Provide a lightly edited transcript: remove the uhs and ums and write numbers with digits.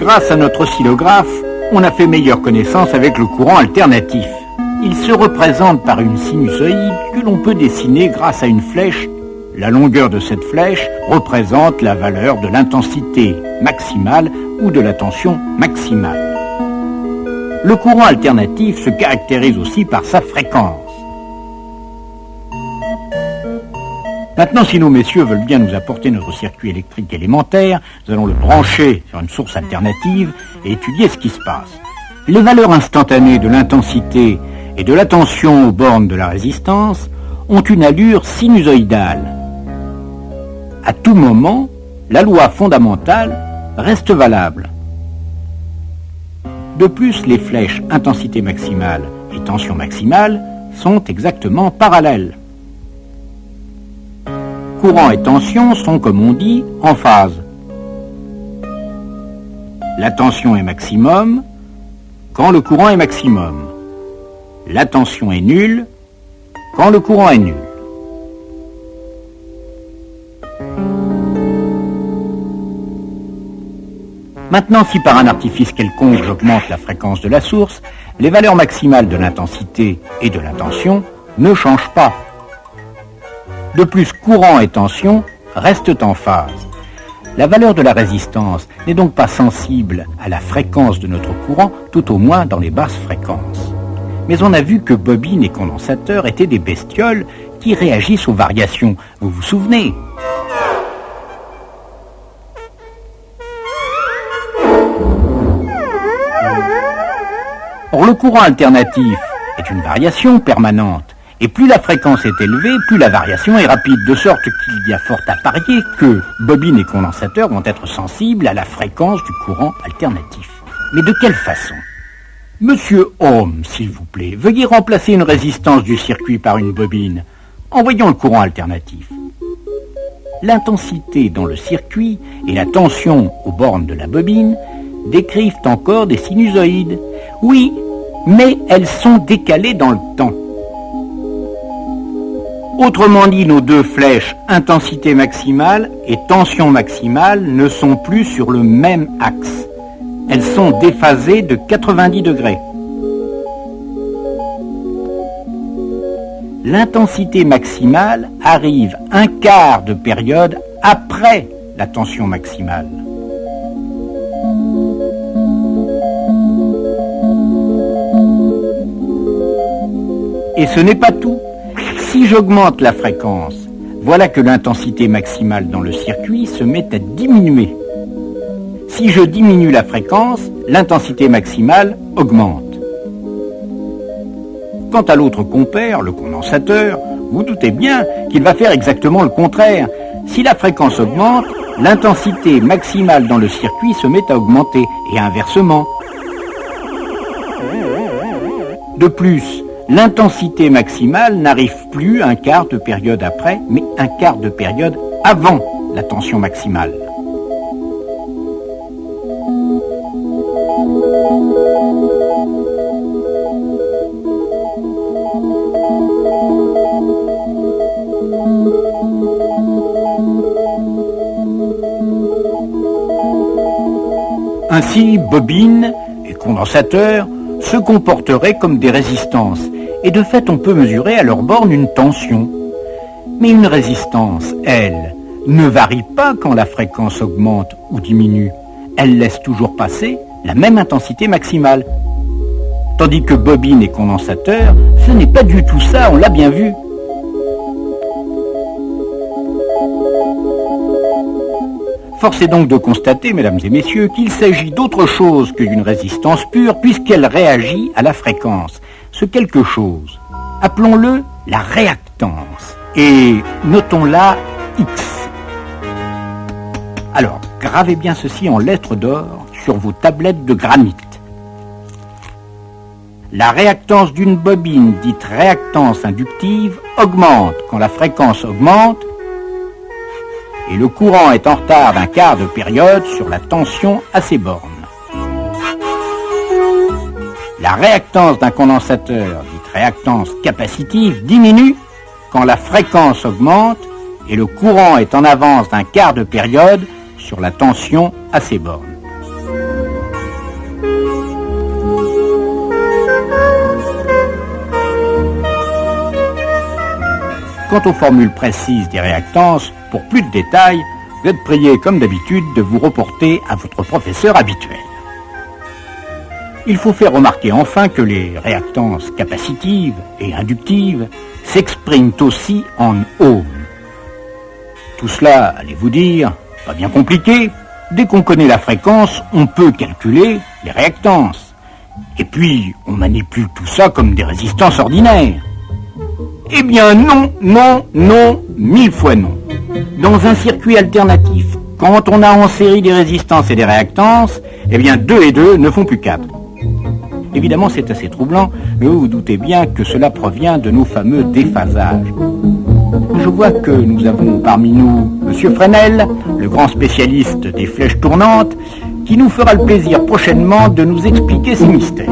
Grâce à notre oscillographe, on a fait meilleure connaissance avec le courant alternatif. Il se représente par une sinusoïde que l'on peut dessiner grâce à une flèche. La longueur de cette flèche représente la valeur de l'intensité maximale ou de la tension maximale. Le courant alternatif se caractérise aussi par sa fréquence. Maintenant, si nos messieurs veulent bien nous apporter notre circuit électrique élémentaire, nous allons le brancher sur une source alternative et étudier ce qui se passe. Les valeurs instantanées de l'intensité et de la tension aux bornes de la résistance ont une allure sinusoïdale. À tout moment, la loi fondamentale reste valable. De plus, les flèches intensité maximale et tension maximale sont exactement parallèles. Courant et tension sont, comme on dit, en phase. La tension est maximum quand le courant est maximum. La tension est nulle quand le courant est nul. Maintenant, si par un artifice quelconque j'augmente la fréquence de la source, les valeurs maximales de l'intensité et de la tension ne changent pas. De plus, courant et tension restent en phase. La valeur de la résistance n'est donc pas sensible à la fréquence de notre courant, tout au moins dans les basses fréquences. Mais on a vu que bobines et condensateurs étaient des bestioles qui réagissent aux variations. Vous vous souvenez ? Or, le courant alternatif est une variation permanente. Et plus la fréquence est élevée, plus la variation est rapide, de sorte qu'il y a fort à parier que bobines et condensateurs vont être sensibles à la fréquence du courant alternatif. Mais de quelle façon ? Monsieur Ohm, s'il vous plaît, veuillez remplacer une résistance du circuit par une bobine. Envoyons le courant alternatif. L'intensité dans le circuit et la tension aux bornes de la bobine décrivent encore des sinusoïdes. Oui, mais elles sont décalées dans le temps. Autrement dit, nos deux flèches intensité maximale et tension maximale ne sont plus sur le même axe. Elles sont déphasées de 90 degrés. L'intensité maximale arrive un quart de période après la tension maximale. Et ce n'est pas tout. Si j'augmente la fréquence, voilà que l'intensité maximale dans le circuit se met à diminuer. Si je diminue la fréquence, l'intensité maximale augmente. Quant à l'autre compère, le condensateur, vous doutez bien qu'il va faire exactement le contraire. Si la fréquence augmente, l'intensité maximale dans le circuit se met à augmenter, et inversement. De plus, l'intensité maximale n'arrive plus un quart de période après, mais un quart de période avant la tension maximale. Ainsi, bobines et condensateurs se comporteraient comme des résistances, et de fait on peut mesurer à leur borne une tension. Mais une résistance, elle, ne varie pas quand la fréquence augmente ou diminue. Elle laisse toujours passer la même intensité maximale. Tandis que bobines et condensateurs, ce n'est pas du tout ça, on l'a bien vu. Force est donc de constater, mesdames et messieurs, qu'il s'agit d'autre chose que d'une résistance pure, puisqu'elle réagit à la fréquence. Ce quelque chose, appelons-le la réactance, et notons-la X. Alors, gravez bien ceci en lettres d'or sur vos tablettes de granit. La réactance d'une bobine, dite réactance inductive, augmente quand la fréquence augmente, et le courant est en retard d'un quart de période sur la tension à ses bornes. La réactance d'un condensateur, dite réactance capacitive, diminue quand la fréquence augmente et le courant est en avance d'un quart de période sur la tension à ses bornes. quant aux formules précises des réactances, pour plus de détails, vous êtes prié, comme d'habitude, de vous reporter à votre professeur habituel. Il faut faire remarquer enfin que les réactances capacitives et inductives s'expriment aussi en ohms. Tout cela, allez-vous dire, pas bien compliqué. Dès qu'on connaît la fréquence, on peut calculer les réactances. Et puis, on manipule tout ça comme des résistances ordinaires. Eh bien non, non, non, 1000 fois non. Dans un circuit alternatif, quand on a en série des résistances et des réactances, eh bien 2 et 2 ne font plus 4. Évidemment, c'est assez troublant, mais vous vous doutez bien que cela provient de nos fameux déphasages. Je vois que nous avons parmi nous M. Fresnel, le grand spécialiste des flèches tournantes, qui nous fera le plaisir prochainement de nous expliquer ces mystères.